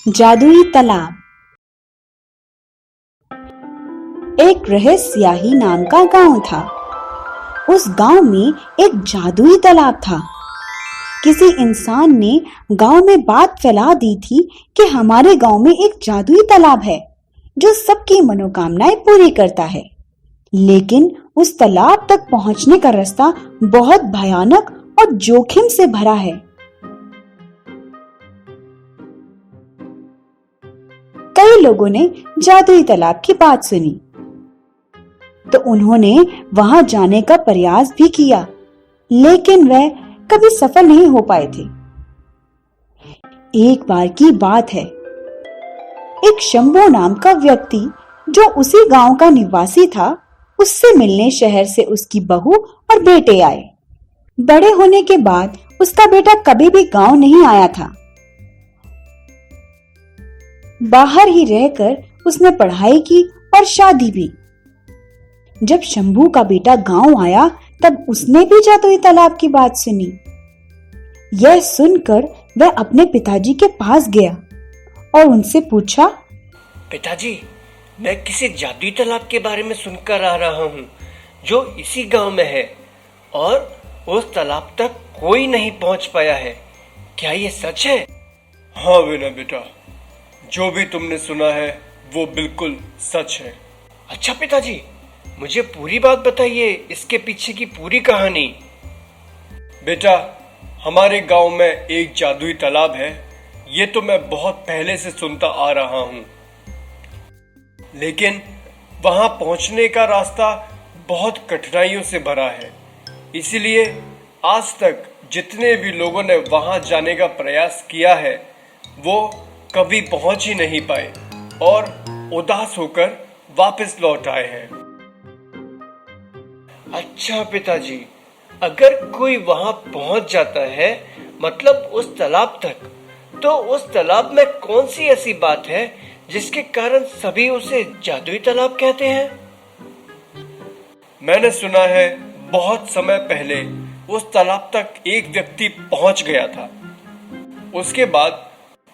जादुई तालाब। एक रहस्याही नाम का गांव था। उस गांव में एक जादुई तालाब था। किसी इंसान ने गांव में बात फैला दी थी कि हमारे गांव में एक जादुई तालाब है जो सबकी मनोकामनाएं पूरी करता है। लेकिन उस तालाब तक पहुंचने का रास्ता बहुत भयानक और जोखिम से भरा है। कई लोगों ने जादुई तालाब की बात सुनी तो उन्होंने वहां जाने का प्रयास भी किया, लेकिन वह कभी सफल नहीं हो पाए थे। एक बार की बात है, एक शंभू नाम का व्यक्ति जो उसी गांव का निवासी था, उससे मिलने शहर से उसकी बहू और बेटे आए। बड़े होने के बाद उसका बेटा कभी भी गांव नहीं आया था। बाहर ही रहकर उसने पढ़ाई की और शादी भी। जब शंभू का बेटा गांव आया तब उसने भी जादुई तालाब की बात सुनी। यह सुनकर वह अपने पिताजी के पास गया और उनसे पूछा, पिताजी, मैं किसी जादुई तालाब के बारे में सुनकर आ रहा हूँ जो इसी गांव में है और उस तालाब तक कोई नहीं पहुँच पाया है। क्या ये सच है? हाँ विनय बेटा, जो भी तुमने सुना है वो बिल्कुल सच है। अच्छा पिताजी, मुझे पूरी बात बताइए, इसके पीछे की पूरी कहानी। बेटा, हमारे गांव में एक जादुई तालाब है, ये तो मैं बहुत पहले से सुनता आ रहा हूँ, लेकिन वहां पहुंचने का रास्ता बहुत कठिनाइयों से भरा है। इसीलिए आज तक जितने भी लोगों ने वहां जाने का प्रयास किया है वो कभी पहुंच ही नहीं पाए और उदास होकर वापस लौट आए हैं। अच्छा पिताजी, अगर कोई वहां पहुंच जाता है, मतलब उस तालाब तक, तो उस तालाब में कौन सी ऐसी बात है जिसके कारण सभी उसे जादुई तालाब कहते हैं? मैंने सुना है बहुत समय पहले उस तालाब तक एक व्यक्ति पहुंच गया था। उसके बाद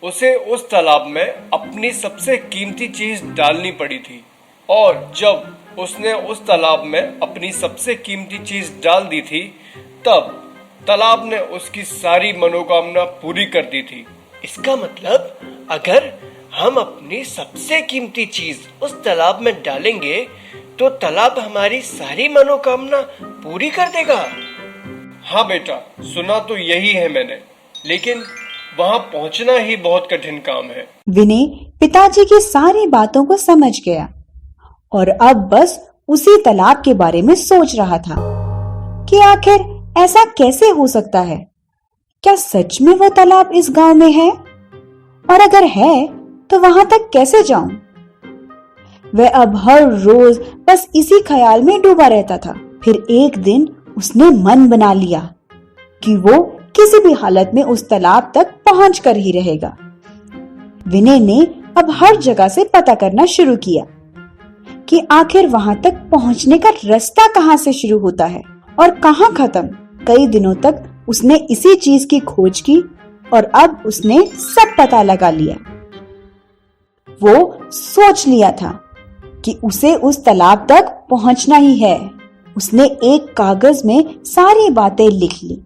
उसे उस तालाब में अपनी सबसे कीमती चीज डालनी पड़ी थी और जब उसने उस तालाब में अपनी सबसे कीमती चीज डाल दी थी तब तालाब ने उसकी सारी मनोकामना पूरी कर दी थी। इसका मतलब अगर हम अपनी सबसे कीमती चीज उस तालाब में डालेंगे तो तालाब हमारी सारी मनोकामना पूरी कर देगा। हाँ बेटा, सुना तो यही है मैंने, लेकिन वहां पहुंचना ही बहुत कठिन काम है। विनय पिताजी की सारी बातों को समझ गया और अब बस उसी तालाब के बारे में सोच रहा था कि आखिर ऐसा कैसे हो सकता है। क्या सच में वो तालाब इस गांव में है? और अगर है तो वहां तक कैसे जाऊं? वह अब हर रोज बस इसी ख्याल में डूबा रहता था। फिर एक दिन उसने मन बना लिया कि वो किसी भी हालत में उस तालाब तक पहुंच कर ही रहेगा। विनय ने अब हर जगह से पता करना शुरू किया कि आखिर वहां तक पहुंचने का रास्ता कहां से शुरू होता है और कहां खत्म। कई दिनों तक उसने इसी चीज की खोज की और अब उसने सब पता लगा लिया। वो सोच लिया था कि उसे उस तालाब तक पहुंचना ही है। उसने एक कागज में सारी बातें लिख ली।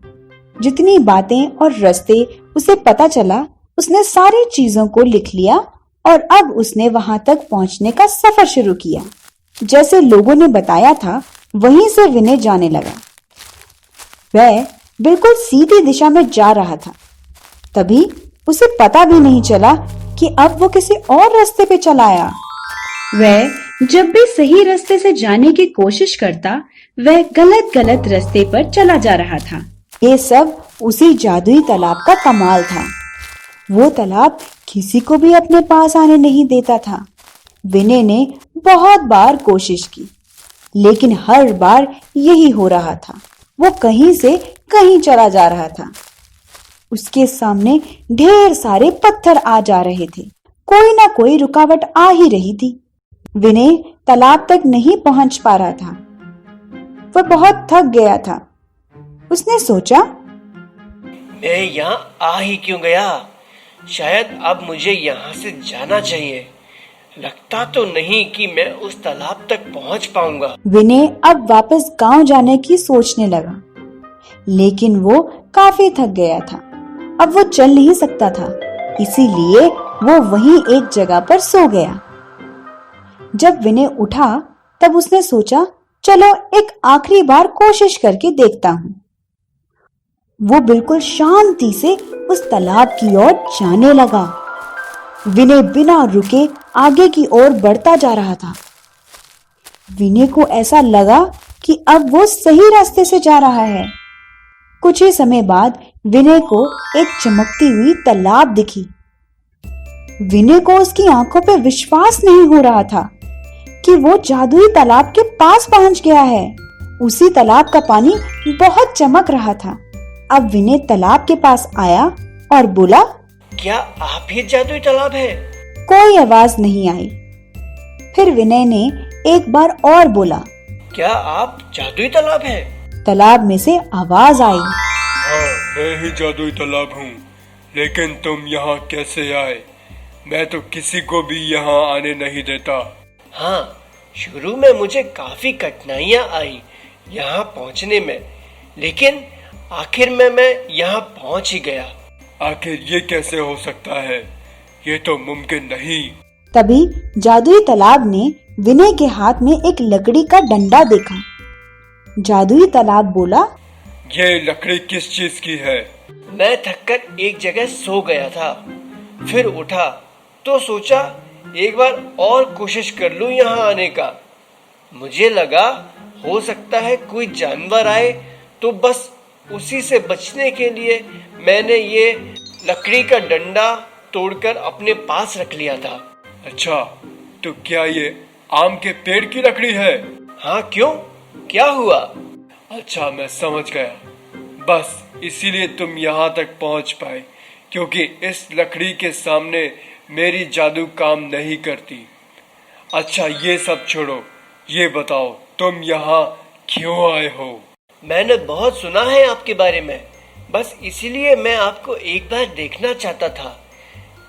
जितनी बातें और रास्ते उसे पता चला, उसने सारी चीजों को लिख लिया और अब उसने वहां तक पहुंचने का सफर शुरू किया। जैसे लोगों ने बताया था वहीं से विनय जाने लगा। वह बिल्कुल सीधी दिशा में जा रहा था। तभी उसे पता भी नहीं चला कि अब वो किसी और रास्ते पे चला आया। वह जब भी सही रास्ते से जाने की कोशिश करता, वह गलत रास्ते पर चला जा रहा था। ये सब उसी जादुई तालाब का कमाल था। वो तालाब किसी को भी अपने पास आने नहीं देता था। विनय ने बहुत बार कोशिश की, लेकिन हर बार यही हो रहा था। वो कहीं से कहीं चला जा रहा था। उसके सामने ढेर सारे पत्थर आ जा रहे थे। कोई ना कोई रुकावट आ ही रही थी। विनय तालाब तक नहीं पहुंच पा रहा था। वह बहुत थक गया था। उसने सोचा, मैं यहाँ आ ही क्यों गया? शायद अब मुझे यहाँ से जाना चाहिए। लगता तो नहीं कि मैं उस तालाब तक पहुँच पाऊंगा। विनय अब वापस गांव जाने की सोचने लगा, लेकिन वो काफी थक गया था। अब वो चल नहीं सकता था, इसीलिए वो वहीं एक जगह पर सो गया। जब विनय उठा तब उसने सोचा, चलो एक आखिरी बार कोशिश करके देखता हूँ। वो बिल्कुल शांति से उस तालाब की ओर जाने लगा। विनय बिना रुके आगे की ओर बढ़ता जा रहा था। विनय को ऐसा लगा कि अब वो सही रास्ते से जा रहा है। कुछ ही समय बाद विनय को एक चमकती हुई तालाब दिखी। विनय को उसकी आंखों पर विश्वास नहीं हो रहा था कि वो जादुई तालाब के पास पहुंच गया है। उसी तालाब का पानी बहुत चमक रहा था। अब विनय तालाब के पास आया और बोला, क्या आप ही जादुई तालाब है? कोई आवाज नहीं आई। फिर विनय ने एक बार और बोला, क्या आप जादुई तालाब है? तालाब में से आवाज आई, हाँ, मैं ही जादुई तालाब हूँ, लेकिन तुम यहाँ कैसे आए? मैं तो किसी को भी यहाँ आने नहीं देता। हाँ, शुरू में मुझे काफी कठिनाइयाँ आई यहाँ पहुँचने में, लेकिन आखिर में मैं यहाँ पहुँच ही गया। आखिर ये कैसे हो सकता है? ये तो मुमकिन नहीं। तभी जादुई तालाब ने विनय के हाथ में एक लकड़ी का डंडा देखा। जादुई तालाब बोला, ये लकड़ी किस चीज की है? मैं थककर एक जगह सो गया था, फिर उठा तो सोचा एक बार और कोशिश कर लूं यहाँ आने का। मुझे लगा हो सकता है कोई जानवर आए, तो बस उसी से बचने के लिए मैंने ये लकड़ी का डंडा तोड़कर अपने पास रख लिया था। अच्छा, तो क्या ये आम के पेड़ की लकड़ी है? हाँ, क्यों? क्या हुआ? अच्छा, मैं समझ गया। बस इसीलिए तुम यहाँ तक पहुँच पाए, क्योंकि इस लकड़ी के सामने मेरी जादू काम नहीं करती। अच्छा, ये सब छोड़ो, ये बताओ तुम यहाँ क्यों आए हो? मैंने बहुत सुना है आपके बारे में, बस इसीलिए मैं आपको एक बार देखना चाहता था।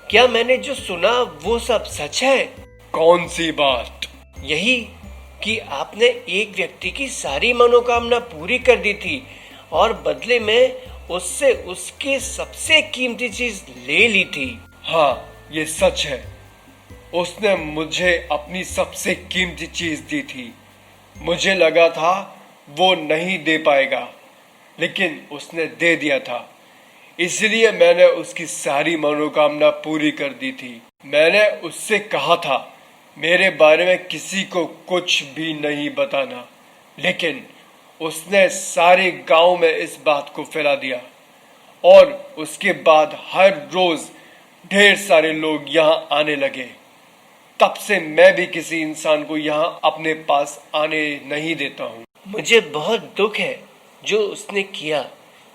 क्या मैंने जो सुना वो सब सच है? कौन सी बात? यही कि आपने एक व्यक्ति की सारी मनोकामना पूरी कर दी थी और बदले में उससे उसकी सबसे कीमती चीज ले ली थी। हाँ, ये सच है। उसने मुझे अपनी सबसे कीमती चीज दी थी। मुझे लगा था वो नहीं दे पाएगा, लेकिन उसने दे दिया था। इसलिए मैंने उसकी सारी मनोकामना पूरी कर दी थी। मैंने उससे कहा था मेरे बारे में किसी को कुछ भी नहीं बताना, लेकिन उसने सारे गांव में इस बात को फैला दिया और उसके बाद हर रोज ढेर सारे लोग यहाँ आने लगे। तब से मैं भी किसी इंसान को यहाँ अपने पास आने नहीं देता हूँ। मुझे बहुत दुख है जो उसने किया,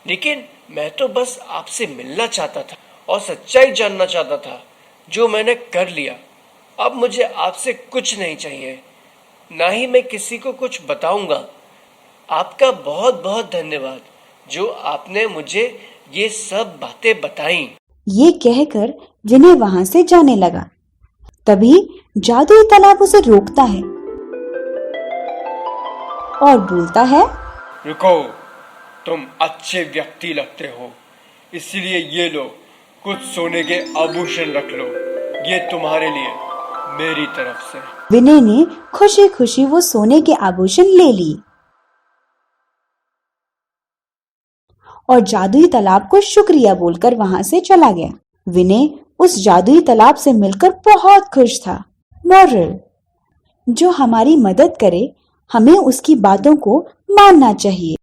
लेकिन मैं तो बस आपसे मिलना चाहता था और सच्चाई जानना चाहता था, जो मैंने कर लिया। अब मुझे आपसे कुछ नहीं चाहिए, ना ही मैं किसी को कुछ बताऊंगा। आपका बहुत बहुत धन्यवाद जो आपने मुझे ये सब बातें बताई। ये कहकर विनय वहां से जाने लगा। तभी जादुई तालाब उसे रोकता है और बोलता है, रुको, तुम अच्छे व्यक्ति लगते हो, इसलिए ये लो, कुछ सोने के आभूषण रख लो, ये तुम्हारे लिए मेरी तरफ से। विनय ने खुशी खुशी वो सोने के आभूषण ले लिए और जादुई तालाब को शुक्रिया बोलकर वहां से चला गया। विनय उस जादुई तालाब से मिलकर बहुत खुश था। मॉरल: जो हमारी मदद करे हमें उसकी बातों को मानना चाहिए।